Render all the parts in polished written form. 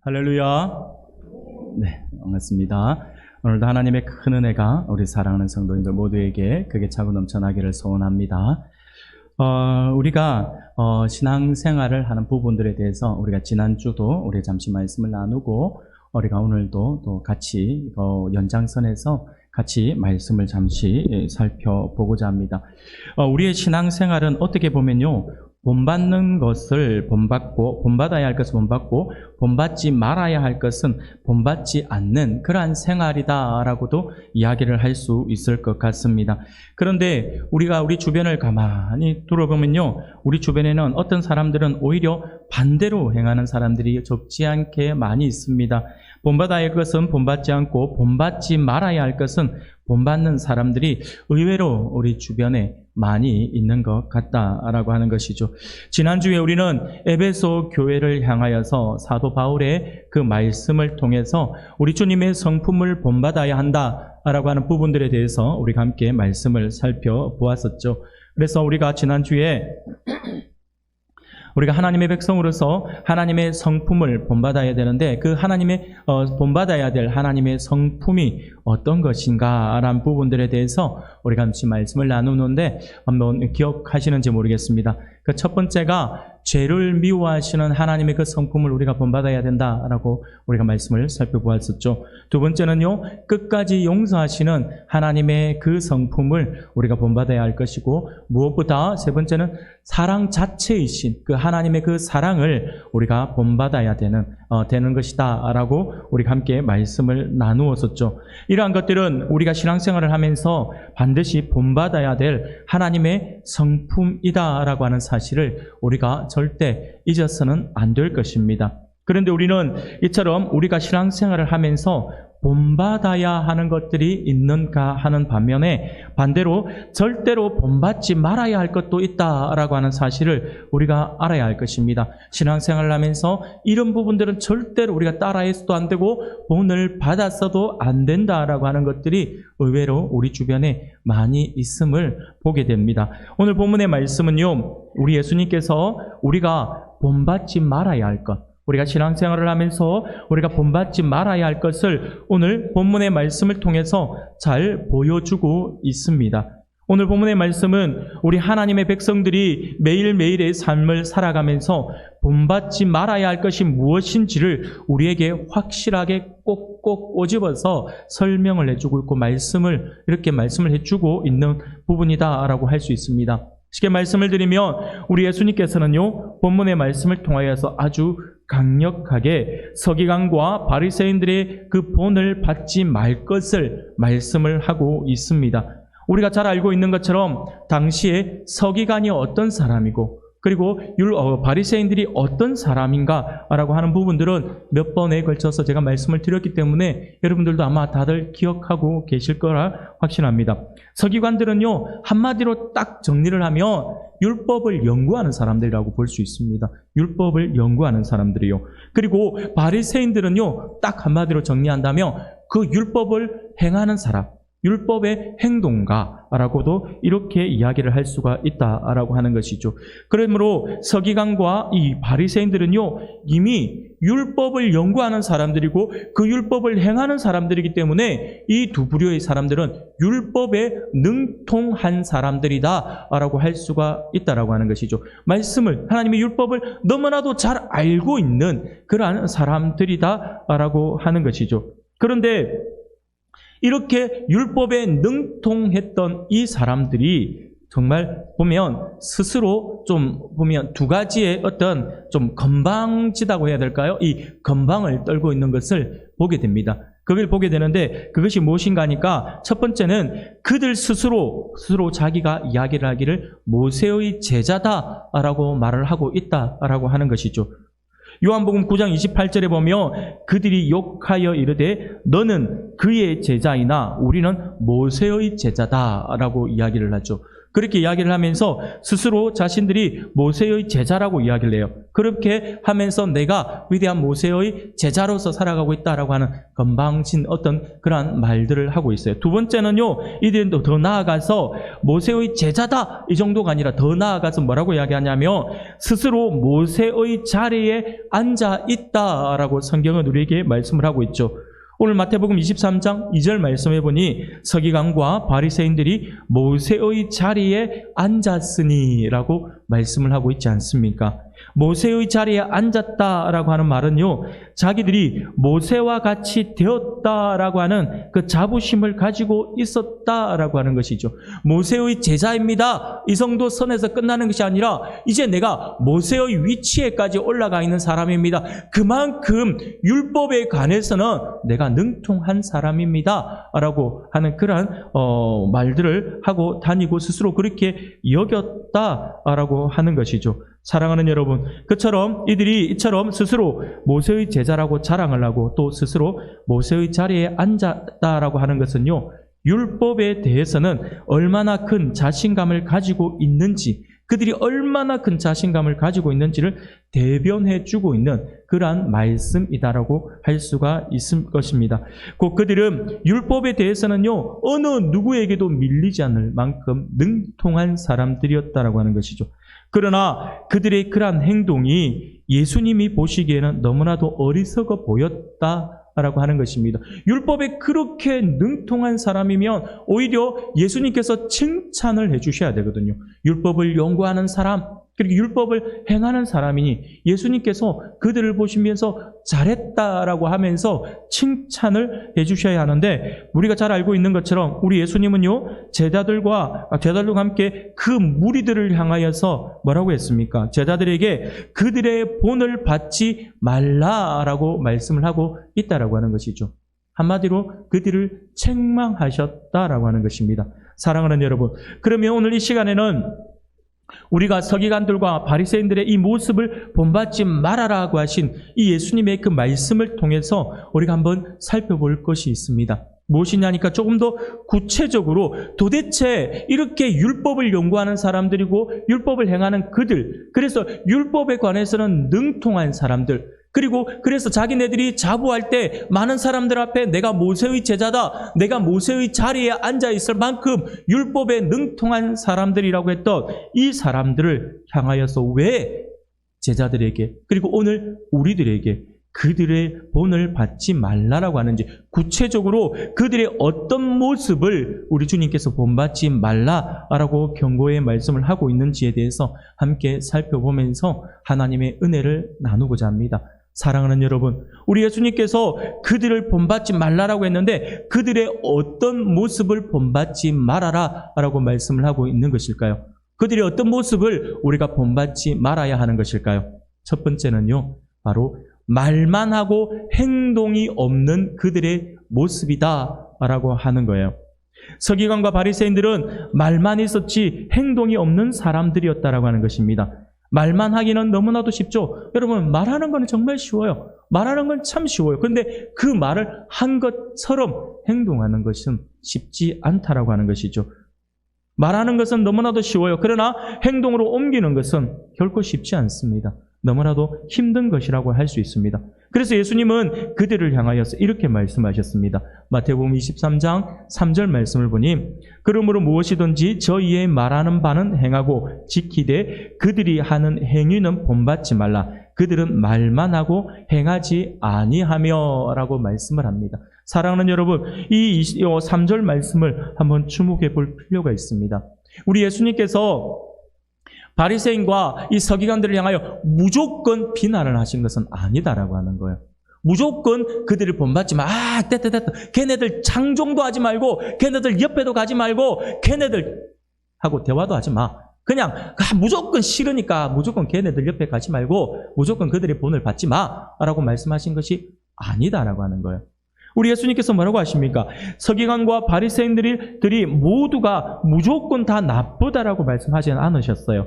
할렐루야. 네, 반갑습니다. 오늘도 하나님의 큰 은혜가 우리 사랑하는 성도님들 모두에게 크게 차고 넘쳐나기를 소원합니다. 우리가 신앙생활을 하는 부분들에 대해서 우리가 지난주도 우리 잠시 말씀을 나누고 우리가 오늘도 또 같이 연장선에서 같이 말씀을 잠시 살펴보고자 합니다. 우리의 신앙생활은 어떻게 보면요, 본받는 것을 본받고, 본받아야 할 것을 본받고, 본받지 말아야 할 것은 본받지 않는 그러한 생활이다라고도 이야기를 할 수 있을 것 같습니다. 그런데 우리가 우리 주변을 가만히 둘러보면요, 우리 주변에는 어떤 사람들은 오히려 반대로 행하는 사람들이 적지 않게 많이 있습니다. 본받아야 할 것은 본받지 않고, 본받지 말아야 할 것은 본받는 사람들이 의외로 우리 주변에 많이 있는 것 같다라고 하는 것이죠. 지난주에 우리는 에베소 교회를 향하여서 사도 바울의 그 말씀을 통해서 우리 주님의 성품을 본받아야 한다라고 하는 부분들에 대해서 우리가 함께 말씀을 살펴보았었죠. 그래서 우리가 지난주에 우리가 하나님의 백성으로서 하나님의 성품을 본받아야 되는데, 그 하나님의 본받아야 될 하나님의 성품이 어떤 것인가라는 부분들에 대해서 우리가 잠시 말씀을 나누는데, 한번 기억하시는지 모르겠습니다. 그 첫 번째가 죄를 미워하시는 하나님의 그 성품을 우리가 본받아야 된다라고 우리가 말씀을 살펴보았었죠. 두 번째는요, 끝까지 용서하시는 하나님의 그 성품을 우리가 본받아야 할 것이고, 무엇보다 세 번째는 사랑 자체이신 그 하나님의 그 사랑을 우리가 본받아야 되는 것이다라고 우리가 함께 말씀을 나누었었죠. 이러한 것들은 우리가 신앙생활을 하면서 반드시 본받아야 될 하나님의 성품이다라고 하는 사실을 우리가 절대 잊어서는 안 될 것입니다. 그런데 우리는 이처럼 우리가 신앙생활을 하면서 본받아야 하는 것들이 있는가 하는 반면에, 반대로 절대로 본받지 말아야 할 것도 있다라고 하는 사실을 우리가 알아야 할 것입니다. 신앙생활을 하면서 이런 부분들은 절대로 우리가 따라해서도 안 되고 본을 받았어도 안 된다라고 하는 것들이 의외로 우리 주변에 많이 있음을 보게 됩니다. 오늘 본문의 말씀은요, 우리 예수님께서 우리가 본받지 말아야 할 것, 우리가 신앙생활을 하면서 우리가 본받지 말아야 할 것을 오늘 본문의 말씀을 통해서 잘 보여주고 있습니다. 오늘 본문의 말씀은 우리 하나님의 백성들이 매일매일의 삶을 살아가면서 본받지 말아야 할 것이 무엇인지를 우리에게 확실하게 꼭꼭 꼬집어서 설명을 해주고 있고, 이렇게 말씀을 해주고 있는 부분이다라고 할 수 있습니다. 쉽게 말씀을 드리면 우리 예수님께서는요, 본문의 말씀을 통하여서 아주 강력하게 서기관과 바리새인들의 그 본을 받지 말 것을 말씀을 하고 있습니다. 우리가 잘 알고 있는 것처럼 당시에 서기관이 어떤 사람이고, 그리고 바리새인들이 어떤 사람인가라고 하는 부분들은 몇 번에 걸쳐서 제가 말씀을 드렸기 때문에 여러분들도 아마 다들 기억하고 계실 거라 확신합니다. 서기관들은요, 한마디로 딱 정리를 하면 율법을 연구하는 사람들이라고 볼 수 있습니다. 율법을 연구하는 사람들이요. 그리고 바리새인들은요, 딱 한마디로 정리한다면 그 율법을 행하는 사람, 율법의 행동가라고도 이렇게 이야기를 할 수가 있다라고 하는 것이죠. 그러므로 서기관과 이 바리새인들은요, 이미 율법을 연구하는 사람들이고 그 율법을 행하는 사람들이기 때문에 이 두 부류의 사람들은 율법에 능통한 사람들이다라고 할 수가 있다라고 하는 것이죠. 하나님의 율법을 너무나도 잘 알고 있는 그러한 사람들이다라고 하는 것이죠. 그런데 이렇게 율법에 능통했던 이 사람들이 정말 보면 스스로 보면 두 가지의 어떤 건방지다고 해야 될까요? 이 건방을 떨고 있는 것을 보게 됩니다. 그걸 보게 되는데, 그것이 무엇인가 하니까 첫 번째는 그들 스스로 자기가 이야기를 하기를 모세의 제자다라고 말을 하고 있다라고 하는 것이죠. 요한복음 9장 28절에 보면 그들이 욕하여 이르되 너는 그의 제자이나 우리는 모세의 제자다라고 이야기를 하죠. 그렇게 이야기를 하면서 스스로 자신들이 모세의 제자라고 이야기를 해요. 그렇게 하면서 내가 위대한 모세의 제자로서 살아가고 있다라고 하는 건방진 어떤 그러한 말들을 하고 있어요. 두 번째는요, 이들은 더 나아가서 모세의 제자다 이 정도가 아니라 더 나아가서 뭐라고 이야기하냐면 스스로 모세의 자리에 앉아 있다라고 성경은 우리에게 말씀을 하고 있죠. 오늘 마태복음 23장 2절 말씀해 보니 서기관과 바리새인들이 모세의 자리에 앉았으니라고 말씀을 하고 있지 않습니까? 모세의 자리에 앉았다라고 하는 말은요, 자기들이 모세와 같이 되었다라고 하는 그 자부심을 가지고 있었다라고 하는 것이죠. 모세의 제자입니다. 이 정도 선에서 끝나는 것이 아니라 이제 내가 모세의 위치에까지 올라가 있는 사람입니다. 그만큼 율법에 관해서는 내가 능통한 사람입니다. 라고 하는 그러한 말들을 하고 다니고 스스로 그렇게 여겼다라고 하는 것이죠. 사랑하는 여러분, 이들이 이처럼 스스로 모세의 제자라고 자랑을 하고 또 스스로 모세의 자리에 앉았다라고 하는 것은요, 율법에 대해서는 얼마나 큰 자신감을 가지고 있는지, 그들이 얼마나 큰 자신감을 가지고 있는지를 대변해 주고 있는 그러한 말씀이다라고 할 수가 있을 것입니다. 곧 그들은 율법에 대해서는요, 어느 누구에게도 밀리지 않을 만큼 능통한 사람들이었다라고 하는 것이죠. 그러나 그들의 그러한 행동이 예수님이 보시기에는 너무나도 어리석어 보였다라고 하는 것입니다. 율법에 그렇게 능통한 사람이면 오히려 예수님께서 칭찬을 해주셔야 되거든요. 율법을 연구하는 사람, 그리고 율법을 행하는 사람이니 예수님께서 그들을 보시면서 잘했다라고 하면서 칭찬을 해주셔야 하는데, 우리가 잘 알고 있는 것처럼 우리 예수님은요, 제자들과 함께 그 무리들을 향하여서 뭐라고 했습니까? 제자들에게 그들의 본을 받지 말라라고 말씀을 하고 있다라고 하는 것이죠. 한마디로 그들을 책망하셨다라고 하는 것입니다. 사랑하는 여러분, 그러면 오늘 이 시간에는 우리가 서기관들과 바리새인들의 이 모습을 본받지 말아라고 하신 이 예수님의 그 말씀을 통해서 우리가 한번 살펴볼 것이 있습니다. 무엇이냐니까 조금 더 구체적으로 도대체 이렇게 율법을 연구하는 사람들이고 율법을 행하는 그들, 그래서 율법에 관해서는 능통한 사람들, 그리고 그래서 자기네들이 자부할 때 많은 사람들 앞에 내가 모세의 제자다, 내가 모세의 자리에 앉아 있을 만큼 율법에 능통한 사람들이라고 했던 이 사람들을 향하여서 왜 제자들에게, 그리고 오늘 우리들에게 그들의 본을 받지 말라라고 하는지, 구체적으로 그들의 어떤 모습을 우리 주님께서 본받지 말라라고 경고의 말씀을 하고 있는지에 대해서 함께 살펴보면서 하나님의 은혜를 나누고자 합니다. 사랑하는 여러분, 우리 예수님께서 그들을 본받지 말라라고 했는데 그들의 어떤 모습을 본받지 말아라라고 말씀을 하고 있는 것일까요? 그들의 어떤 모습을 우리가 본받지 말아야 하는 것일까요? 첫 번째는요, 바로 말만 하고 행동이 없는 그들의 모습이다라고 하는 거예요. 서기관과 바리새인들은 말만 있었지 행동이 없는 사람들이었다라고 하는 것입니다. 말만 하기는 너무나도 쉽죠. 여러분, 말하는 건 정말 쉬워요. 말하는 건 참 쉬워요. 그런데 그 말을 한 것처럼 행동하는 것은 쉽지 않다라고 하는 것이죠. 말하는 것은 너무나도 쉬워요. 그러나 행동으로 옮기는 것은 결코 쉽지 않습니다. 너무나도 힘든 것이라고 할 수 있습니다. 그래서 예수님은 그들을 향하여서 이렇게 말씀하셨습니다. 마태복음 23장 3절 말씀을 보니, 그러므로 무엇이든지 저희의 말하는 바는 행하고 지키되 그들이 하는 행위는 본받지 말라. 그들은 말만 하고 행하지 아니하며 라고 말씀을 합니다. 사랑하는 여러분, 이 3절 말씀을 한번 주목해 볼 필요가 있습니다. 우리 예수님께서 바리새인과 이 서기관들을 향하여 무조건 비난을 하신 것은 아니다라고 하는 거예요. 무조건 그들을 본받지 마. 됐다. 걔네들 창종도 하지 말고, 걔네들 옆에도 가지 말고, 걔네들하고 대화도 하지 마. 그냥 무조건 싫으니까 무조건 걔네들 옆에 가지 말고 무조건 그들의 본을 받지 마라고 말씀하신 것이 아니다라고 하는 거예요. 우리 예수님께서 뭐라고 하십니까? 서기관과 바리새인들이 모두가 무조건 다 나쁘다라고 말씀하지 않으셨어요.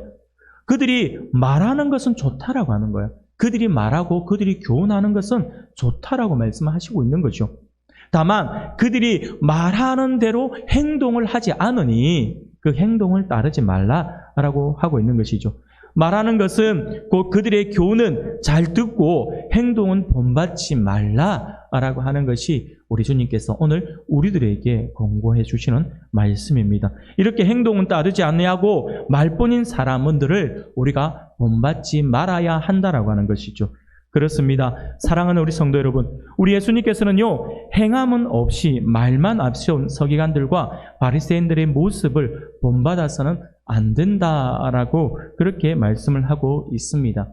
그들이 말하는 것은 좋다라고 하는 거예요. 그들이 말하고 그들이 교훈하는 것은 좋다라고 말씀하시고 있는 거죠. 다만 그들이 말하는 대로 행동을 하지 않으니 그 행동을 따르지 말라라고 하고 있는 것이죠. 말하는 것은 곧 그들의 교훈은 잘 듣고 행동은 본받지 말라라고 하는 것이 우리 주님께서 오늘 우리들에게 권고해 주시는 말씀입니다. 이렇게 행동은 따르지 아니하고 말뿐인 사람들을 우리가 본받지 말아야 한다라고 하는 것이죠. 그렇습니다. 사랑하는 우리 성도 여러분, 우리 예수님께서는요, 행함은 없이 말만 앞세운 서기관들과 바리새인들의 모습을 본받아서는 안 된다라고 그렇게 말씀을 하고 있습니다.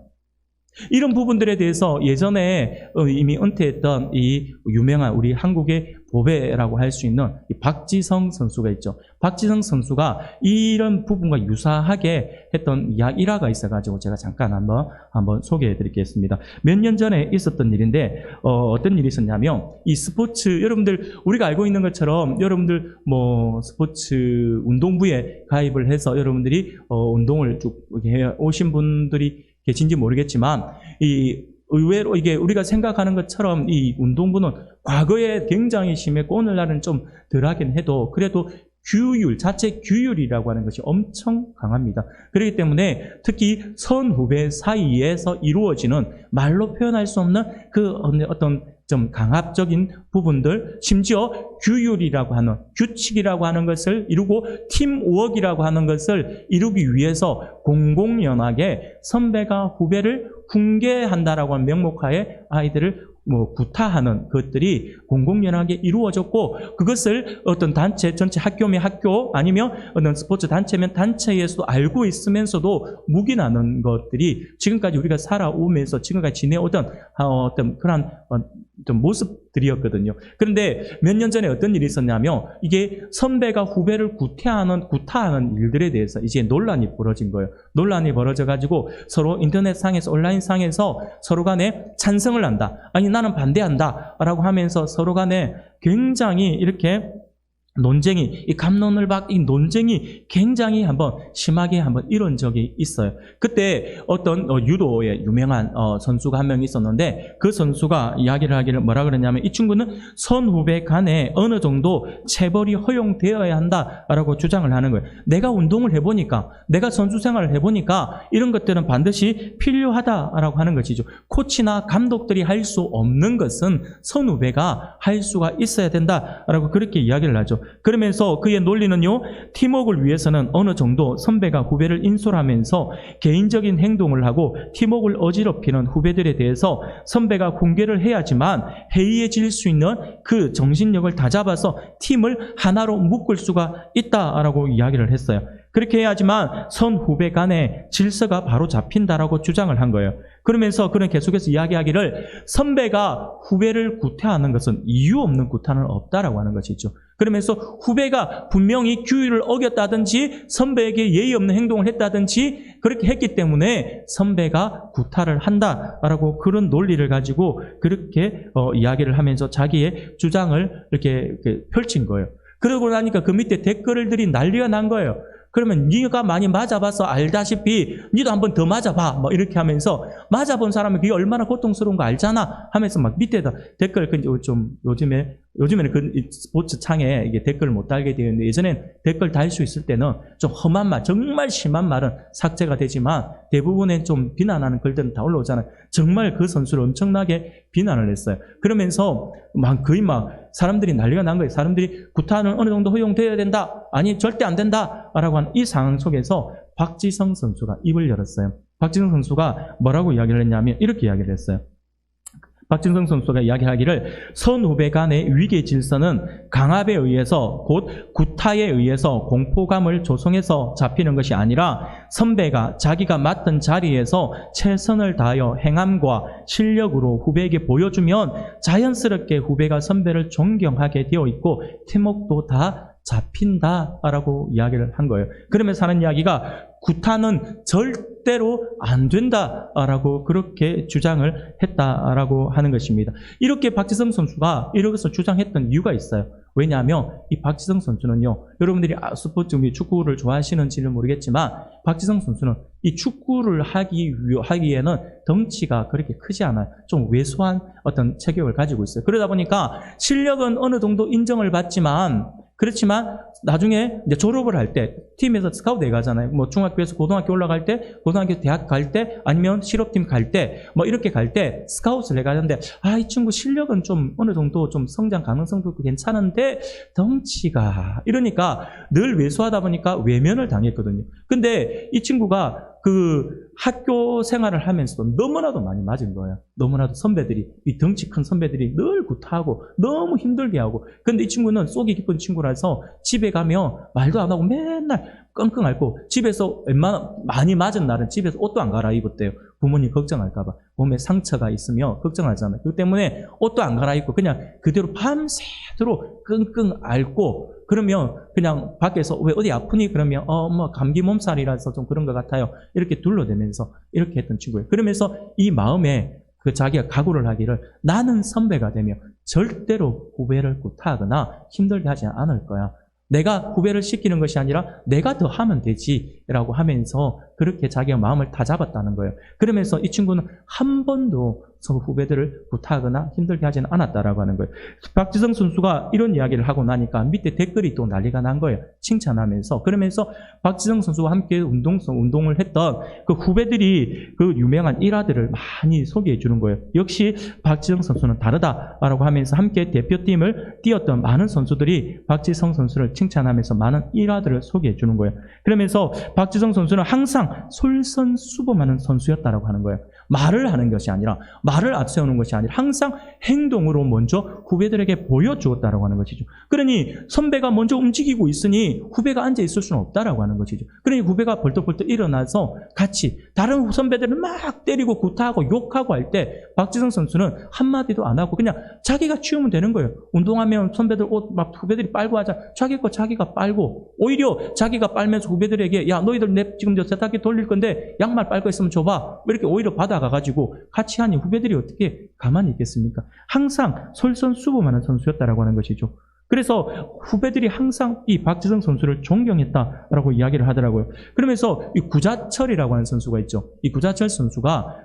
이런 부분들에 대해서 예전에 이미 은퇴했던 이 유명한 우리 한국의 보배라고 할 수 있는 이 박지성 선수가 있죠. 박지성 선수가 이런 부분과 유사하게 했던 일화가 있어가지고 제가 잠깐 한번 소개해 드리겠습니다. 몇 년 전에 있었던 일인데, 어떤 일이 있었냐면, 이 스포츠, 여러분들, 우리가 알고 있는 것처럼, 여러분들, 스포츠 운동부에 가입을 해서 여러분들이, 운동을 쭉 해 오신 분들이 계신지 모르겠지만, 의외로 이게 우리가 생각하는 것처럼 이 운동부는 과거에 굉장히 심했고 오늘날은 좀 덜하긴 해도 그래도 자체 규율이라고 하는 것이 엄청 강합니다. 그렇기 때문에 특히 선후배 사이에서 이루어지는 말로 표현할 수 없는 그 어떤 좀 강압적인 부분들, 심지어 규율이라고 하는, 규칙이라고 하는 것을 이루고 팀워크라고 하는 것을 이루기 위해서 공공연하게 선배가 후배를 훈계한다라고 하는 명목하에 아이들을 구타하는 것들이 공공연하게 이루어졌고, 그것을 어떤 단체, 전체 학교면 학교, 아니면 어떤 스포츠 단체면 단체에서도 알고 있으면서도 묵인하는 것들이 지금까지 우리가 살아오면서 지금까지 지내오던 어떤 그런 모습들이었거든요. 그런데 몇 년 전에 어떤 일이 있었냐면, 이게 선배가 후배를 구타하는 일들에 대해서 이제 논란이 벌어진 거예요. 논란이 벌어져가지고 서로 인터넷상에서, 온라인상에서 서로 간에 찬성을 한다, 아니 나는 반대한다 라고 하면서 서로 간에 굉장히 이렇게 논쟁이, 이 갑론을 이 논쟁이 굉장히 심하게 이런 적이 있어요. 그때 어떤 유도의 유명한 선수가 한 명 있었는데, 그 선수가 이야기를 하기를 뭐라 그랬냐면, 이 친구는 선후배 간에 어느 정도 체벌이 허용되어야 한다라고 주장을 하는 거예요. 내가 운동을 해보니까, 내가 선수 생활을 해보니까 이런 것들은 반드시 필요하다라고 하는 것이죠. 코치나 감독들이 할 수 없는 것은 선후배가 할 수가 있어야 된다라고 그렇게 이야기를 하죠. 그러면서 그의 논리는요, 팀워크를 위해서는 어느 정도 선배가 후배를 인솔하면서 개인적인 행동을 하고 팀워크를 어지럽히는 후배들에 대해서 선배가 훈계를 해야지만 해이해질 수 있는 그 정신력을 다잡아서 팀을 하나로 묶을 수가 있다라고 이야기를 했어요. 그렇게 해야지만 선후배 간의 질서가 바로 잡힌다라고 주장을 한 거예요. 그러면서 그는 계속해서 이야기하기를, 선배가 후배를 구타하는 것은 이유 없는 구타는 없다라고 하는 것이죠. 그러면서 후배가 분명히 규율을 어겼다든지 선배에게 예의 없는 행동을 했다든지 그렇게 했기 때문에 선배가 구타를 한다라고 그런 논리를 가지고 그렇게 이야기를 하면서 자기의 주장을 이렇게 펼친 거예요. 그러고 나니까 그 밑에 댓글들이 난리가 난 거예요. 그러면 네가 많이 맞아봐서 알다시피 니도 한번 더 맞아봐, 이렇게 하면서, 맞아본 사람은 그게 얼마나 고통스러운 거 알잖아 하면서 막 밑에다 댓글, 좀 요즘에는 그 스포츠 창에 이게 댓글을 못 달게 되어 있는데, 예전엔 댓글 달 수 있을 때는 좀 험한 말, 정말 심한 말은 삭제가 되지만 대부분의 좀 비난하는 글들은 다 올라오잖아요. 정말 그 선수를 엄청나게 비난을 했어요. 그러면서 거의 사람들이 난리가 난 거예요. 사람들이 구타는 어느 정도 허용되어야 된다, 아니 절대 안 된다 라고 하는 이 상황 속에서 박지성 선수가 입을 열었어요. 박지성 선수가 뭐라고 이야기를 했냐면 이렇게 이야기를 했어요. 박진성 선수가 이야기하기를, 선후배 간의 위계 질서는 강압에 의해서, 곧 구타에 의해서 공포감을 조성해서 잡히는 것이 아니라 선배가 자기가 맡은 자리에서 최선을 다하여 행함과 실력으로 후배에게 보여주면 자연스럽게 후배가 선배를 존경하게 되어 있고 팀워크도 다 잡힌다라고 이야기를 한 거예요. 그러면서 하는 이야기가, 구타는 절대로 안 된다라고 그렇게 주장을 했다라고 하는 것입니다. 이렇게 박지성 선수가 이렇게 주장했던 이유가 있어요. 왜냐하면 이 박지성 선수는요, 여러분들이 스포츠, 축구를 좋아하시는지는 모르겠지만 박지성 선수는 이 축구를 하기에는 덩치가 그렇게 크지 않아요. 좀 왜소한 어떤 체격을 가지고 있어요. 그러다 보니까 실력은 어느 정도 인정을 받지만 그렇지만 나중에 이제 졸업을 할 때 팀에서 스카우트에 가잖아요. 뭐 중학교에서 고등학교 올라갈 때, 고등학교 대학 갈 때, 아니면 실업팀 갈 때, 뭐 이렇게 갈 때 스카우트를 해가는데 이 친구 실력은 좀 어느 정도 좀 성장 가능성도 괜찮은데 덩치가 이러니까 늘 왜소하다 보니까 외면을 당했거든요. 근데 이 친구가 그 학교 생활을 하면서도 너무나도 많이 맞은 거예요. 너무나도 선배들이, 이 덩치 큰 선배들이 늘 구타하고 너무 힘들게 하고. 근데 이 친구는 속이 깊은 친구라서 집에 가면 말도 안 하고 맨날 끙끙 앓고, 집에서 많이 맞은 날은 집에서 옷도 안 갈아입었대요. 부모님 걱정할까봐. 몸에 상처가 있으면 걱정하잖아요. 그렇기 때문에 옷도 안 갈아입고 그냥 그대로 밤새도록 끙끙 앓고, 그러면 그냥 밖에서 왜 어디 아프니? 그러면 뭐 감기 몸살이라서 좀 그런 것 같아요. 이렇게 둘러대면서 이렇게 했던 친구예요. 그러면서 이 마음에 그 자기가 각오를 하기를, 나는 선배가 되면 절대로 후배를 구타하거나 힘들게 하지 않을 거야. 내가 후배를 시키는 것이 아니라 내가 더 하면 되지라고 하면서 그렇게 자기가 마음을 다잡았다는 거예요. 그러면서 이 친구는 한 번도 후배들을 구타하거나 힘들게 하지는 않았다라고 하는 거예요. 박지성 선수가 이런 이야기를 하고 나니까 밑에 댓글이 또 난리가 난 거예요. 칭찬하면서. 그러면서 박지성 선수와 함께 운동을 했던 그 후배들이 그 유명한 일화들을 많이 소개해 주는 거예요. 역시 박지성 선수는 다르다라고 하면서 함께 대표팀을 뛰었던 많은 선수들이 박지성 선수를 칭찬하면서 많은 일화들을 소개해 주는 거예요. 그러면서 박지성 선수는 항상 솔선수범하는 선수였다라고 하는 거예요. 말을 하는 것이 아니라, 말을 앞세우는 것이 아니라 항상 행동으로 먼저 후배들에게 보여주었다라고 하는 것이죠. 그러니 선배가 먼저 움직이고 있으니 후배가 앉아 있을 수는 없다라고 하는 것이죠. 그러니 후배가 벌떡벌떡 일어나서 같이 다른 선배들을 막 때리고 구타하고 욕하고 할 때 박지성 선수는 한마디도 안 하고 그냥 자기가 치우면 되는 거예요. 운동하면 선배들 옷 막 후배들이 빨고 하자. 자기 거 자기가 빨고, 오히려 자기가 빨면서 후배들에게 야, 너희들 내 지금 저 세탁기 돌릴 건데 양말 빨고 있으면 줘봐. 이렇게 오히려 받아가가지고 같이 하니 후배들이 어떻게 가만히 있겠습니까? 항상 솔선수범하는 선수였다라고 하는 것이죠. 그래서 후배들이 항상 이 박지성 선수를 존경했다라고 이야기를 하더라고요. 그러면서 이 구자철이라고 하는 선수가 있죠. 이 구자철 선수가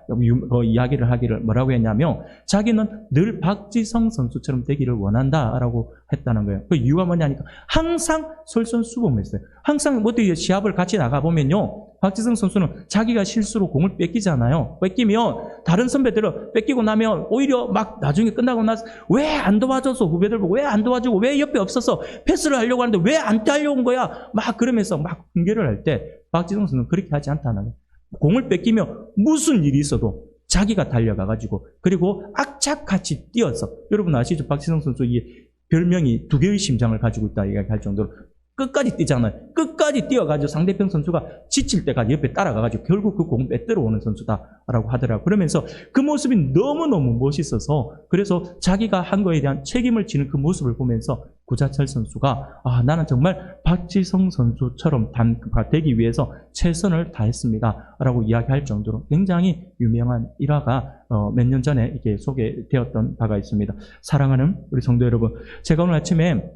이야기를 하기를 뭐라고 했냐면, 자기는 늘 박지성 선수처럼 되기를 원한다라고 했다는 거예요. 그 이유가 뭐냐니까 항상 솔선수범했어요. 항상 어떻게 시합을 같이 나가보면요, 박지성 선수는 자기가 실수로 공을 뺏기잖아요. 뺏기면 다른 선배들은 뺏기고 나면 오히려 막 나중에 끝나고 나서 왜 안 도와줘서, 후배들 보고 왜 안 도와주고 왜 옆에 없어서 패스를 하려고 하는데 왜 안 달려온 거야? 막 그러면서 막 훈계를 할 때 박지성 선수는 그렇게 하지 않다는 거예요. 공을 뺏기면 무슨 일이 있어도 자기가 달려가가지고, 그리고 악착같이 뛰어서, 여러분 아시죠? 박지성 선수 이 별명이 두 개의 심장을 가지고 있다 이야기할 정도로 끝까지 뛰잖아요. 끝까지 뛰어가지고 상대편 선수가 지칠 때까지 옆에 따라가가지고 결국 그 공 빼들어 오는 선수다라고 하더라고요. 그러면서 그 모습이 너무너무 멋있어서, 그래서 자기가 한 거에 대한 책임을 지는 그 모습을 보면서 구자철 선수가 나는 정말 박지성 선수처럼 되기 위해서 최선을 다했습니다 라고 이야기할 정도로 굉장히 유명한 일화가 몇 년 전에 이게 소개되었던 바가 있습니다. 사랑하는 우리 성도 여러분, 제가 오늘 아침에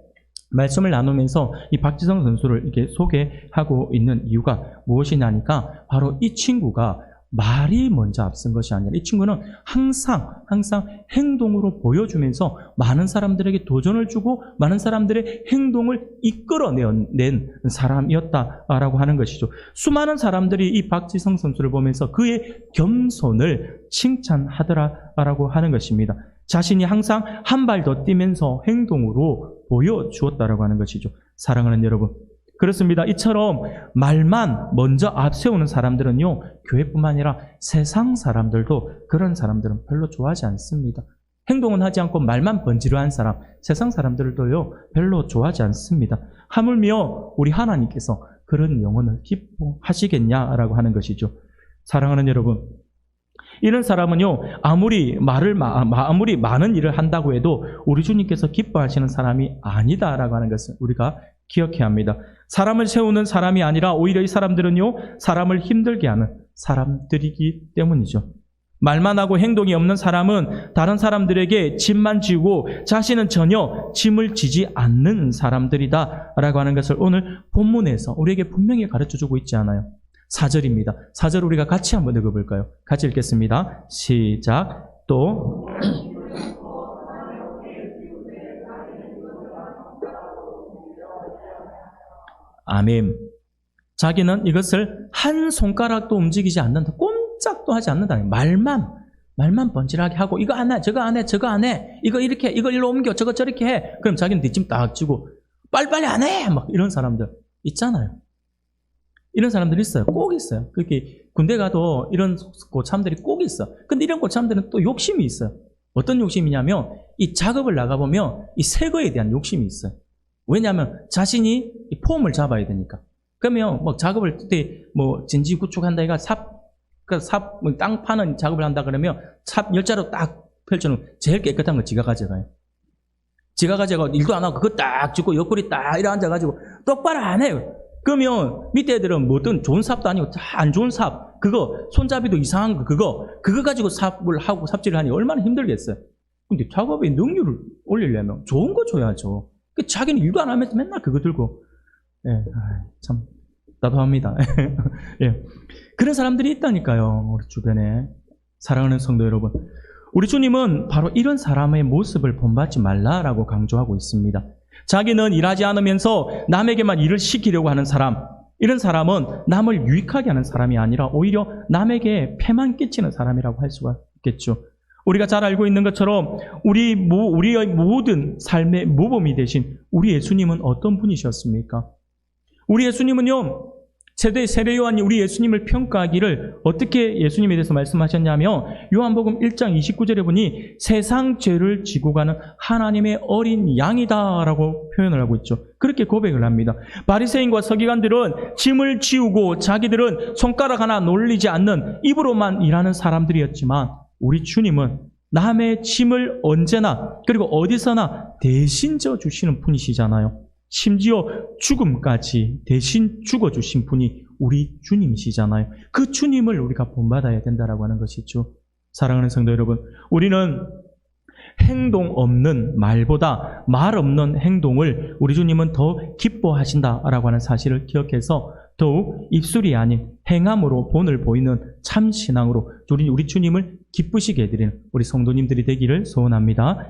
말씀을 나누면서 이 박지성 선수를 이렇게 소개하고 있는 이유가 무엇이냐니까, 바로 이 친구가 말이 먼저 앞선 것이 아니라 이 친구는 항상 행동으로 보여주면서 많은 사람들에게 도전을 주고 많은 사람들의 행동을 이끌어낸 사람이었다라고 하는 것이죠. 수많은 사람들이 이 박지성 선수를 보면서 그의 겸손을 칭찬하더라라고 하는 것입니다. 자신이 항상 한 발 더 뛰면서 행동으로 보여주었다라고 하는 것이죠. 사랑하는 여러분, 그렇습니다. 이처럼 말만 먼저 앞세우는 사람들은요, 교회뿐만 아니라 세상 사람들도 그런 사람들은 별로 좋아하지 않습니다. 행동은 하지 않고 말만 번지르한 사람, 세상 사람들도요 별로 좋아하지 않습니다. 하물며 우리 하나님께서 그런 영혼을 기뻐하시겠냐라고 하는 것이죠. 사랑하는 여러분, 이런 사람은요, 아무리 많은 일을 한다고 해도 우리 주님께서 기뻐하시는 사람이 아니다라고 하는 것을 우리가 기억해야 합니다. 사람을 세우는 사람이 아니라 오히려 이 사람들은요, 사람을 힘들게 하는 사람들이기 때문이죠. 말만 하고 행동이 없는 사람은 다른 사람들에게 짐만 지고 자신은 전혀 짐을 지지 않는 사람들이다라고 하는 것을 오늘 본문에서 우리에게 분명히 가르쳐주고 있지 않아요. 4절입니다. 4절 우리가 같이 한번 읽어볼까요? 같이 읽겠습니다. 시작. 또 아멘. 자기는 이것을 한 손가락도 움직이지 않는다. 꼼짝도 하지 않는다. 말만 번지르하게 하고 이거 안 해, 저거 안 해, 저거 안 해. 이거 이렇게 해, 이거 일로 옮겨, 저거 저렇게 해. 그럼 자기는 뒷짐 딱 쥐고 빨리빨리 안 해. 막 이런 사람들 있잖아요. 이런 사람들 있어요. 꼭 있어요. 그렇게 군대 가도 이런 고참들이 꼭 있어. 근데 이런 고참들은 또 욕심이 있어요. 어떤 욕심이냐면 이 작업을 나가보면 이 새 거에 대한 욕심이 있어요. 왜냐하면 자신이 이 폼을 잡아야 되니까. 그러면 뭐 작업을 그때 뭐 진지 구축한다 해가 땅 파는 작업을 한다 그러면 삽 열자로 딱 펼쳐놓은 제일 깨끗한 거 지가 가져가요. 지가 가져가고 일도 안 하고 그거 딱 짚고 옆구리 딱 이래 앉아가지고 똑바로 안 해요. 그러면 밑에 애들은 뭐든 좋은 삽도 아니고 다 안 좋은 삽, 그거 손잡이도 이상한 거 그거 가지고 삽을 하고 삽질을 하니 얼마나 힘들겠어요. 근데 작업의 능률을 올리려면 좋은 거 줘야죠. 자기는 일도 안 하면서 맨날 그거 들고, 예, 참 답답합니다. 예, 그런 사람들이 있다니까요, 우리 주변에. 사랑하는 성도 여러분, 우리 주님은 바로 이런 사람의 모습을 본받지 말라라고 강조하고 있습니다. 자기는 일하지 않으면서 남에게만 일을 시키려고 하는 사람, 이런 사람은 남을 유익하게 하는 사람이 아니라 오히려 남에게 폐만 끼치는 사람이라고 할 수가 있겠죠. 우리가 잘 알고 있는 것처럼 우리의 모든 삶의 모범이 되신 우리 예수님은 어떤 분이셨습니까? 우리 예수님은요, 세례 요한이 우리 예수님을 평가하기를 어떻게 예수님에 대해서 말씀하셨냐면 요한복음 1장 29절에 보니 세상 죄를 지고 가는 하나님의 어린 양이다라고 표현을 하고 있죠. 그렇게 고백을 합니다. 바리새인과 서기관들은 짐을 지우고 자기들은 손가락 하나 놀리지 않는 입으로만 일하는 사람들이었지만 우리 주님은 남의 짐을 언제나 그리고 어디서나 대신 져주시는 분이시잖아요. 심지어 죽음까지 대신 죽어주신 분이 우리 주님이시잖아요. 그 주님을 우리가 본받아야 된다라고 하는 것이죠. 사랑하는 성도 여러분, 우리는 행동 없는 말보다 말 없는 행동을 우리 주님은 더 기뻐하신다라고 하는 사실을 기억해서 더욱 입술이 아닌 행함으로 본을 보이는 참 신앙으로 우리 주님을 기쁘시게 해드리는 우리 성도님들이 되기를 소원합니다.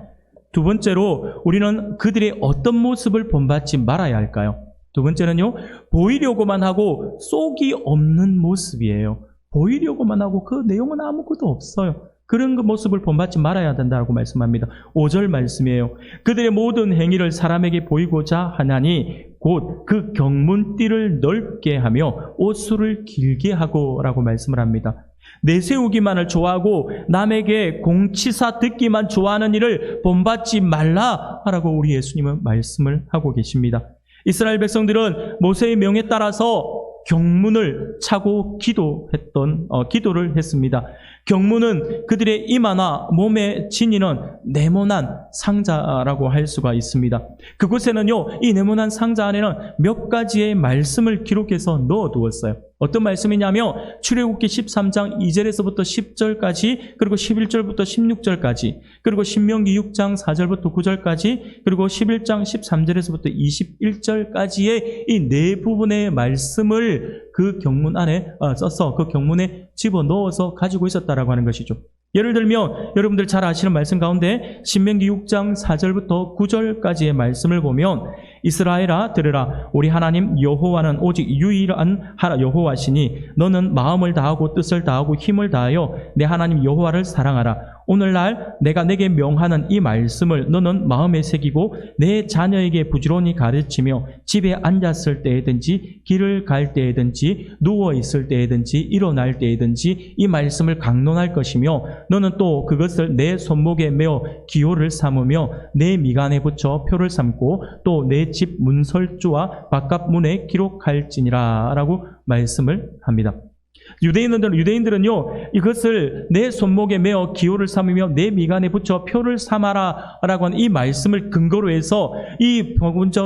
두 번째로 우리는 그들의 어떤 모습을 본받지 말아야 할까요? 두 번째는요, 보이려고만 하고 쏙이 없는 모습이에요. 보이려고만 하고 그 내용은 아무것도 없어요. 그런 그 모습을 본받지 말아야 된다고 말씀합니다. 5절 말씀이에요. 그들의 모든 행위를 사람에게 보이고자 하나니 곧 그 경문띠를 넓게 하며 옷수를 길게 하고 라고 말씀을 합니다. 내세우기만을 좋아하고 남에게 공치사 듣기만 좋아하는 일을 본받지 말라라고 우리 예수님은 말씀을 하고 계십니다. 이스라엘 백성들은 모세의 명에 따라서 경문을 차고 기도를 했습니다. 경문은 그들의 이마나 몸에 지니는 네모난 상자라고 할 수가 있습니다. 그곳에는요, 이 네모난 상자 안에는 몇 가지의 말씀을 기록해서 넣어두었어요. 어떤 말씀이냐면 출애굽기 13장 2절에서부터 10절까지, 그리고 11절부터 16절까지, 그리고 신명기 6장 4절부터 9절까지, 그리고 11장 13절에서부터 21절까지의 이 네 부분의 말씀을 그 경문 안에 써서 그 경문에 집어넣어서 가지고 있었다라고 하는 것이죠. 예를 들면 여러분들 잘 아시는 말씀 가운데 신명기 6장 4절부터 9절까지의 말씀을 보면 이스라엘아 들으라, 우리 하나님 여호와는 오직 유일한 여호와시니 너는 마음을 다하고 뜻을 다하고 힘을 다하여 내 하나님 여호와를 사랑하라. 오늘날 내가 내게 명하는 이 말씀을 너는 마음에 새기고 내 자녀에게 부지런히 가르치며 집에 앉았을 때에든지 길을 갈 때에든지 누워 있을 때에든지 일어날 때에든지 이 말씀을 강론할 것이며 너는 또 그것을 내 손목에 메어 기호를 삼으며 내 미간에 붙여 표를 삼고 또 내 집 문설주와 바깥 문에 기록할지니라 라고 말씀을 합니다. 유대인들은요, 이것을 내 손목에 메어 기호를 삼으며 내 미간에 붙여 표를 삼아라 라고 하는 이 말씀을 근거로 해서 이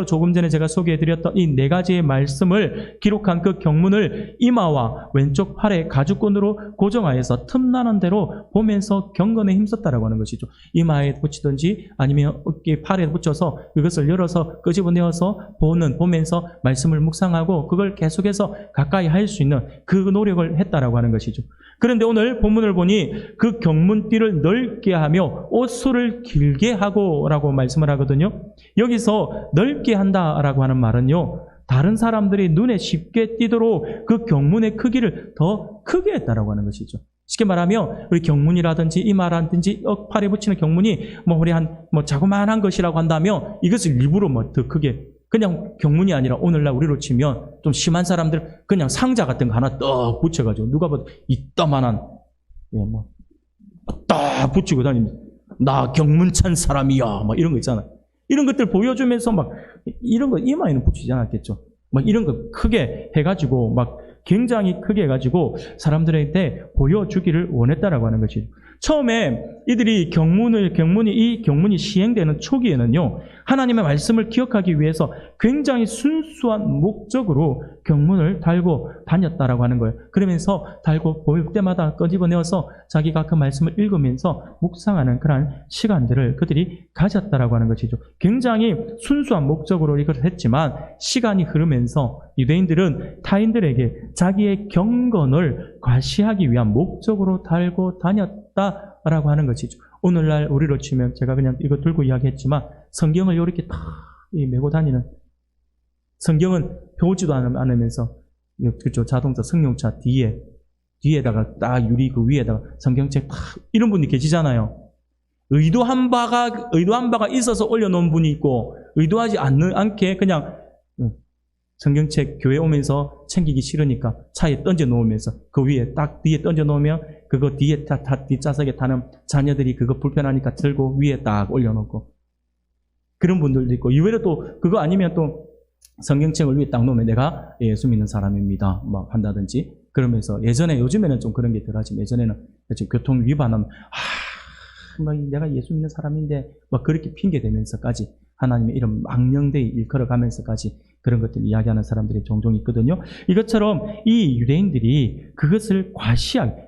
조금 전에 제가 소개해드렸던 이 네 가지의 말씀을 기록한 그 경문을 이마와 왼쪽 팔에 가죽끈으로 고정하여서 틈나는 대로 보면서 경건에 힘썼다라고 하는 것이죠. 이마에 붙이든지 아니면 어깨 팔에 붙여서 그것을 열어서 끄집어내어서 보면서 말씀을 묵상하고 그걸 계속해서 가까이 할 수 있는 그 노력을 했다라고 하는 것이죠. 그런데 오늘 본문을 보니 그 경문띠를 넓게 하며 옷수를 길게 하고 라고 말씀을 하거든요. 여기서 넓게 한다라고 하는 말은요, 다른 사람들이 눈에 쉽게 띄도록 그 경문의 크기를 더 크게 했다라고 하는 것이죠. 쉽게 말하면 우리 경문이라든지 이마라든지 팔에 붙이는 경문이 우리 자그마한 것이라고 한다면 이것을 일부러 더 크게, 그냥 경문이 아니라 오늘날 우리로 치면 좀 심한 사람들 그냥 상자 같은 거 하나 떡 붙여가지고 누가 봐도 이따만한 딱 붙이고 다니면서 나 경문 찬 사람이야 이런 거 있잖아요. 이런 것들 보여주면서 이런 거 이마에는 붙이지 않았겠죠. 이런 거 크게 해가지고 굉장히 크게 해가지고 사람들한테 보여주기를 원했다라고 하는 것이죠. 처음에 이들이 이 경문이 시행되는 초기에는요, 하나님의 말씀을 기억하기 위해서 굉장히 순수한 목적으로 경문을 달고 다녔다라고 하는 거예요. 그러면서 달고 보일 때마다 끄집어내어서 자기가 그 말씀을 읽으면서 묵상하는 그러한 시간들을 그들이 가졌다라고 하는 것이죠. 굉장히 순수한 목적으로 이걸 했지만 시간이 흐르면서 유대인들은 타인들에게 자기의 경건을 과시하기 위한 목적으로 달고 다녔다라고 하는 것이죠. 오늘날 우리로 치면 제가 그냥 이거 들고 이야기했지만 성경을 이렇게 딱 메고 다니는, 성경은 보지도 않으면서 그렇죠, 자동차 승용차 뒤에다가 딱 유리 그 위에다가 성경책 딱 이런 분이 계시잖아요. 의도한 바가 있어서 올려놓은 분이 있고 의도하지 않게 그냥 성경책 교회 오면서 챙기기 싫으니까 차에 던져 놓으면서 그 위에 딱 뒤에 던져 놓으면 그거 뒤에 뒷좌석에 타는 자녀들이 그거 불편하니까 들고 위에 딱 올려놓고 그런 분들도 있고, 이외로 또 그거 아니면 또 성경책을 위에 딱 놓으면 내가 예수 믿는 사람입니다 한다든지, 그러면서 요즘에는 좀 그런 게 덜하지만 예전에는 교통 위반하면 내가 예수 믿는 사람인데 그렇게 핑계 대면서까지 하나님의 이런 망령되이 일컬어가면서까지 그런 것들 이야기하는 사람들이 종종 있거든요. 이것처럼 이 유대인들이 그것을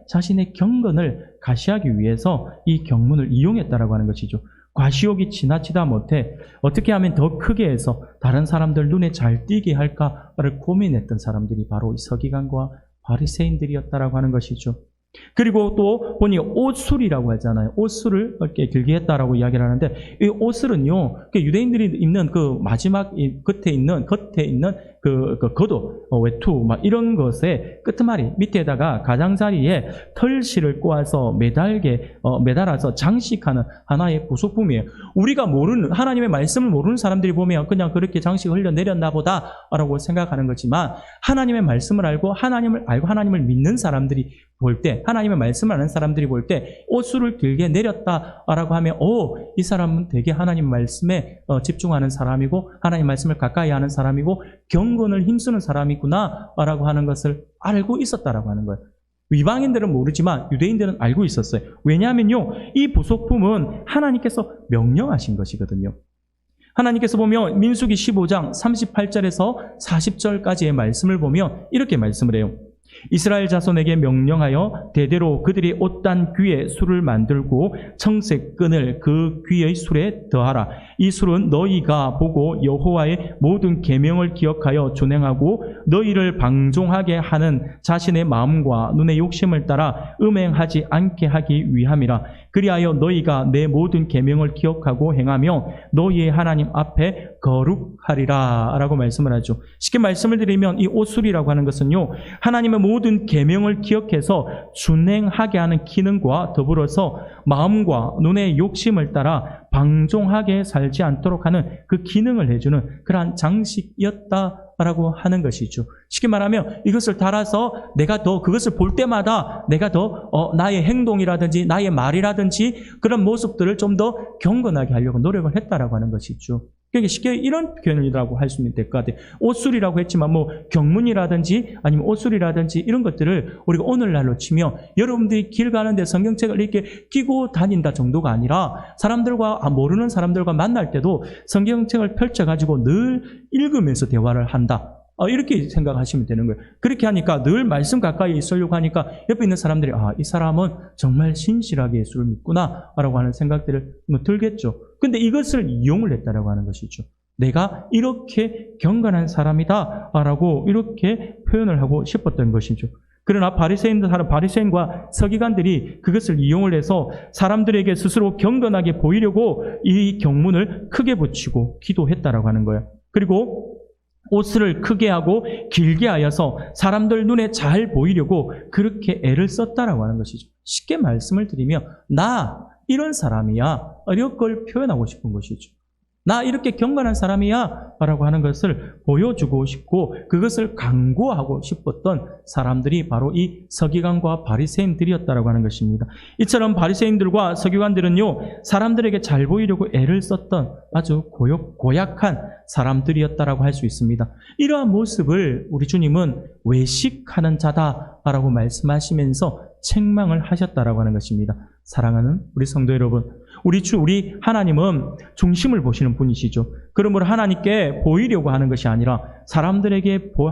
자신의 경건을 과시하기 위해서 이 경문을 이용했다라고 하는 것이죠. 과시욕이 지나치다 못해 어떻게 하면 더 크게 해서 다른 사람들 눈에 잘 띄게 할까를 고민했던 사람들이 바로 이 서기관과 바리새인들이었다라고 하는 것이죠. 그리고 또 보니 옷술이라고 하잖아요. 옷술을 이렇게 길게 했다라고 이야기를 하는데, 이 옷술은요, 유대인들이 입는 그 마지막 겉에 있는 그 겉옷, 외투, 이런 것에 끄트머리 밑에다가 가장자리에 털실을 꼬아서 매달아서 장식하는 하나의 부속품이에요. 우리가 하나님의 말씀을 모르는 사람들이 보면 그냥 그렇게 장식을 흘려내렸나 보다라고 생각하는 거지만, 하나님의 말씀을 알고 하나님을 믿는 사람들이 볼 때, 하나님의 말씀을 아는 사람들이 볼 때 옷술을 길게 내렸다라고 하면 이 사람은 되게 하나님 말씀에 집중하는 사람이고 하나님 말씀을 가까이 하는 사람이고 경건을 힘쓰는 사람이구나라고 하는 것을 알고 있었다라고 하는 거예요. 이방인들은 모르지만 유대인들은 알고 있었어요. 왜냐하면요, 이 부속품은 하나님께서 명령하신 것이거든요. 하나님께서 보면 민수기 15장 38절에서 40절까지의 말씀을 보면 이렇게 말씀을 해요. 이스라엘 자손에게 명령하여 대대로 그들이 옷단 귀에 술을 만들고 청색 끈을 그 귀의 술에 더하라. 이 술은 너희가 보고 여호와의 모든 계명을 기억하여 준행하고 너희를 방종하게 하는 자신의 마음과 눈의 욕심을 따라 음행하지 않게 하기 위함이라. 그리하여 너희가 내 모든 계명을 기억하고 행하며 너희의 하나님 앞에 거룩하리라 라고 말씀을 하죠. 쉽게 말씀을 드리면 이 옷술이라고 하는 것은요, 하나님의 모든 계명을 기억해서 준행하게 하는 기능과 더불어서 마음과 눈의 욕심을 따라 방종하게 살지 않도록 하는 그 기능을 해주는 그러한 장식이었다라고 하는 것이죠. 쉽게 말하면 이것을 달아서 내가 더 그것을 볼 때마다 내가 더 나의 행동이라든지 나의 말이라든지 그런 모습들을 좀 더 경건하게 하려고 노력을 했다라고 하는 것이죠. 그러니까 쉽게 이런 표현이라고 할 수 있는 될 것 같아요. 옷술이라고 했지만 경문이라든지 아니면 옷술이라든지 이런 것들을 우리가 오늘날로 치면 여러분들이 길 가는데 성경책을 이렇게 끼고 다닌다 정도가 아니라 모르는 사람들과 만날 때도 성경책을 펼쳐가지고 늘 읽으면서 대화를 한다. 이렇게 생각하시면 되는 거예요. 그렇게 하니까 늘 말씀 가까이 있으려고 하니까 옆에 있는 사람들이 이 사람은 정말 신실하게 예수를 믿구나 라고 하는 생각들을 들겠죠. 근데 이것을 이용을 했다라고 하는 것이죠. 내가 이렇게 경건한 사람이다 라고 이렇게 표현을 하고 싶었던 것이죠. 그러나 바리새인과 서기관들이 그것을 이용을 해서 사람들에게 스스로 경건하게 보이려고 이 경문을 크게 붙이고 기도했다라고 하는 거예요. 그리고 옷을 크게 하고 길게 하여서 사람들 눈에 잘 보이려고 그렇게 애를 썼다라고 하는 것이죠. 쉽게 말씀을 드리면 나 이런 사람이야 이런 걸 표현하고 싶은 것이죠. 나 이렇게 경건한 사람이야 라고 하는 것을 보여주고 싶고 그것을 강구하고 싶었던 사람들이 바로 이 서기관과 바리새인들이었다라고 하는 것입니다. 이처럼 바리새인들과 서기관들은요 사람들에게 잘 보이려고 애를 썼던 아주 고약한 사람들이었다라고 할 수 있습니다. 이러한 모습을 우리 주님은 외식하는 자다라고 말씀하시면서 책망을 하셨다라고 하는 것입니다. 사랑하는 우리 성도 여러분, 우리 하나님은 중심을 보시는 분이시죠. 그러므로 하나님께 보이려고 하는 것이 아니라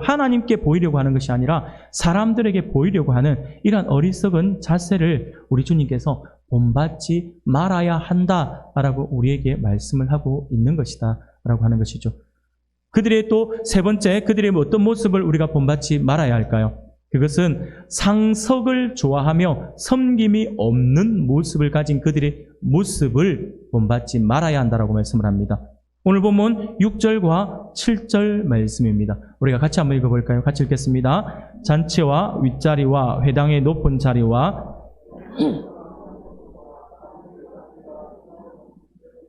하나님께 보이려고 하는 것이 아니라 사람들에게 보이려고 하는 이러한 어리석은 자세를 우리 주님께서 본받지 말아야 한다라고 우리에게 말씀을 하고 있는 것이다 라고 하는 것이죠. 그들의 또 세 번째, 그들의 어떤 모습을 우리가 본받지 말아야 할까요? 그것은 상석을 좋아하며 섬김이 없는 모습을 가진 그들의 모습을 본받지 말아야 한다라고 말씀을 합니다. 오늘 본문 6절과 7절 말씀입니다. 우리가 같이 한번 읽어볼까요? 같이 읽겠습니다. 잔치와 윗자리와 회당의 높은 자리와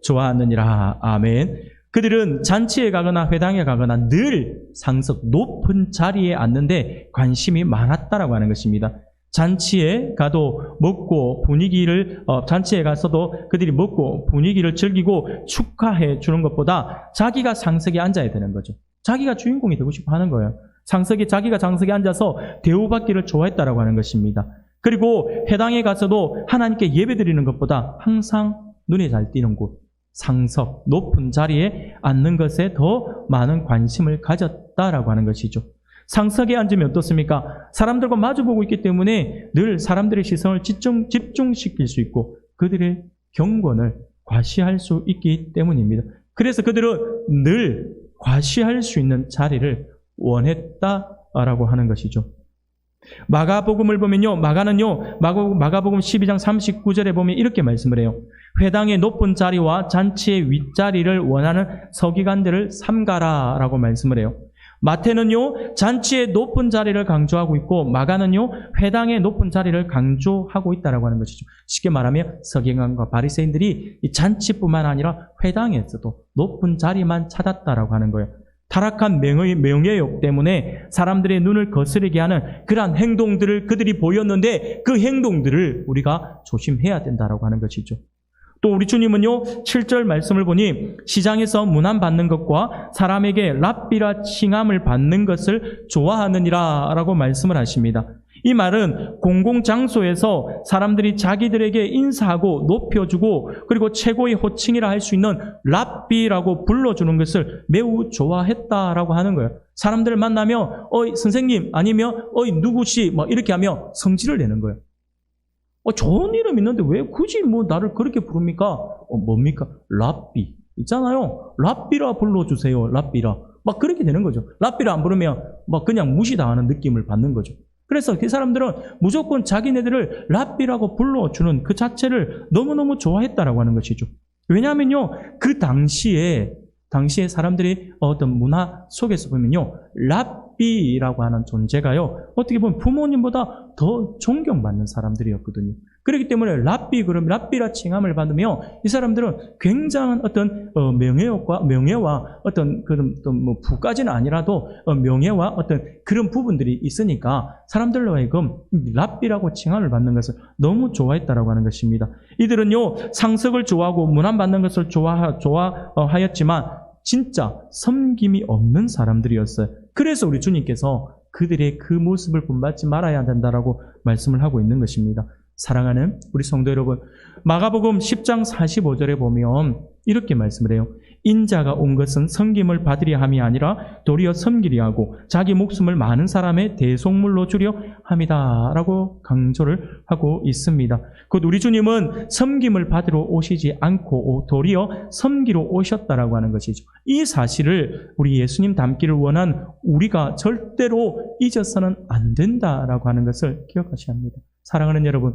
좋아하느니라. 아멘. 그들은 잔치에 가거나 회당에 가거나 늘 상석 높은 자리에 앉는데 관심이 많았다라고 하는 것입니다. 잔치에 가도 잔치에 가서도 그들이 먹고 분위기를 즐기고 축하해 주는 것보다 자기가 상석에 앉아야 되는 거죠. 자기가 주인공이 되고 싶어 하는 거예요. 자기가 상석에 앉아서 대우받기를 좋아했다라고 하는 것입니다. 그리고 회당에 가서도 하나님께 예배드리는 것보다 항상 눈에 잘 띄는 곳, 상석, 높은 자리에 앉는 것에 더 많은 관심을 가졌다라고 하는 것이죠. 상석에 앉으면 어떻습니까? 사람들과 마주보고 있기 때문에 늘 사람들의 시선을 집중시킬 수 있고 그들의 경건을 과시할 수 있기 때문입니다. 그래서 그들은 늘 과시할 수 있는 자리를 원했다라고 하는 것이죠. 마가복음을 보면요, 마가복음 12장 39절에 보면 이렇게 말씀을 해요. 회당의 높은 자리와 잔치의 윗자리를 원하는 서기관들을 삼가라 라고 말씀을 해요. 마태는요, 잔치의 높은 자리를 강조하고 있고 마가는요, 회당의 높은 자리를 강조하고 있다라고 하는 것이죠. 쉽게 말하면 서기관과 바리새인들이 이 잔치뿐만 아니라 회당에서도 높은 자리만 찾았다라고 하는 거예요. 타락한 명예욕 때문에 사람들의 눈을 거스르게 하는 그러한 행동들을 그들이 보였는데 그 행동들을 우리가 조심해야 된다라고 하는 것이죠. 또 우리 주님은요 7절 말씀을 보니 시장에서 문안받는 것과 사람에게 랍비라 칭함을 받는 것을 좋아하느니라 라고 말씀을 하십니다. 이 말은 공공장소에서 사람들이 자기들에게 인사하고 높여주고 그리고 최고의 호칭이라 할 수 있는 랍비라고 불러주는 것을 매우 좋아했다라고 하는 거예요. 사람들을 만나면 어이 선생님 아니면 어이 누구시 뭐 이렇게 하며 성질을 내는 거예요. 좋은 이름 있는데 왜 굳이 나를 그렇게 부릅니까? 뭡니까? 랍비 있잖아요. 랍비라 불러주세요. 랍비라 막 그렇게 되는 거죠. 랍비라 안 부르면 막 그냥 무시당하는 느낌을 받는 거죠. 그래서 그 사람들은 무조건 자기네들을 랍비라고 불러주는 그 자체를 너무너무 좋아했다라고 하는 것이죠. 왜냐하면요, 그 당시에 사람들이 어떤 문화 속에서 보면요, 랍비라고 하는 존재가요, 어떻게 보면 부모님보다 더 존경받는 사람들이었거든요. 그렇기 때문에 랍비라 칭함을 받으며 이 사람들은 굉장한 어떤 명예와 어떤 그런 부까지는 아니라도 명예와 어떤 그런 부분들이 있으니까 사람들로 하여금 랍비라고 칭함을 받는 것을 너무 좋아했다라고 하는 것입니다. 이들은요 상석을 좋아하고 문안 받는 것을 좋아하였지만 진짜 섬김이 없는 사람들이었어요. 그래서 우리 주님께서 그들의 그 모습을 본받지 말아야 된다라고 말씀을 하고 있는 것입니다. 사랑하는 우리 성도 여러분, 마가복음 10장 45절에 보면 이렇게 말씀을 해요. 인자가 온 것은 섬김을 받으려 함이 아니라 도리어 섬기려 하고 자기 목숨을 많은 사람의 대속물로 주려 함이다 라고 강조를 하고 있습니다. 곧 우리 주님은 섬김을 받으러 오시지 않고 도리어 섬기러 오셨다라고 하는 것이죠. 이 사실을 우리 예수님 닮기를 원한 우리가 절대로 잊어서는 안 된다라고 하는 것을 기억하셔야 합니다. 사랑하는 여러분,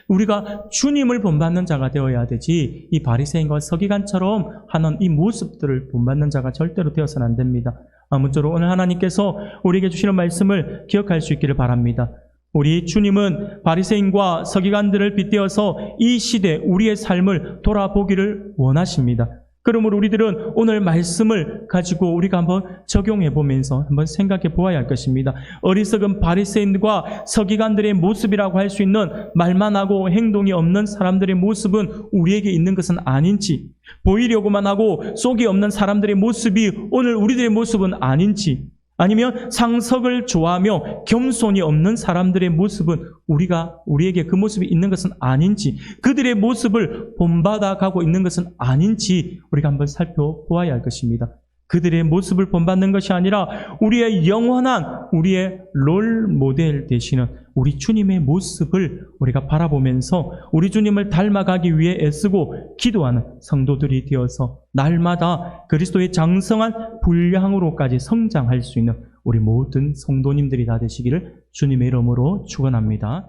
우리가 주님을 본받는 자가 되어야 되지 이 바리새인과 서기관처럼 하는 이 모습들을 본받는 자가 절대로 되어서는 안 됩니다. 아무쪼록 오늘 하나님께서 우리에게 주시는 말씀을 기억할 수 있기를 바랍니다. 우리 주님은 바리새인과 서기관들을 빗대어서 이 시대 우리의 삶을 돌아보기를 원하십니다. 그러므로 우리들은 오늘 말씀을 가지고 우리가 한번 적용해 보면서 한번 생각해 보아야 할 것입니다. 어리석은 바리새인과 서기관들의 모습이라고 할 수 있는 말만 하고 행동이 없는 사람들의 모습은 우리에게 있는 것은 아닌지, 보이려고만 하고 속이 없는 사람들의 모습이 오늘 우리들의 모습은 아닌지, 아니면 상석을 좋아하며 겸손이 없는 사람들의 모습은 우리에게 그 모습이 있는 것은 아닌지, 그들의 모습을 본받아 가고 있는 것은 아닌지 우리가 한번 살펴보아야 할 것입니다. 그들의 모습을 본받는 것이 아니라 우리의 영원한 우리의 롤 모델 되시는 우리 주님의 모습을 우리가 바라보면서 우리 주님을 닮아가기 위해 애쓰고 기도하는 성도들이 되어서 날마다 그리스도의 장성한 분량으로까지 성장할 수 있는 우리 모든 성도님들이 다 되시기를 주님의 이름으로 축원합니다.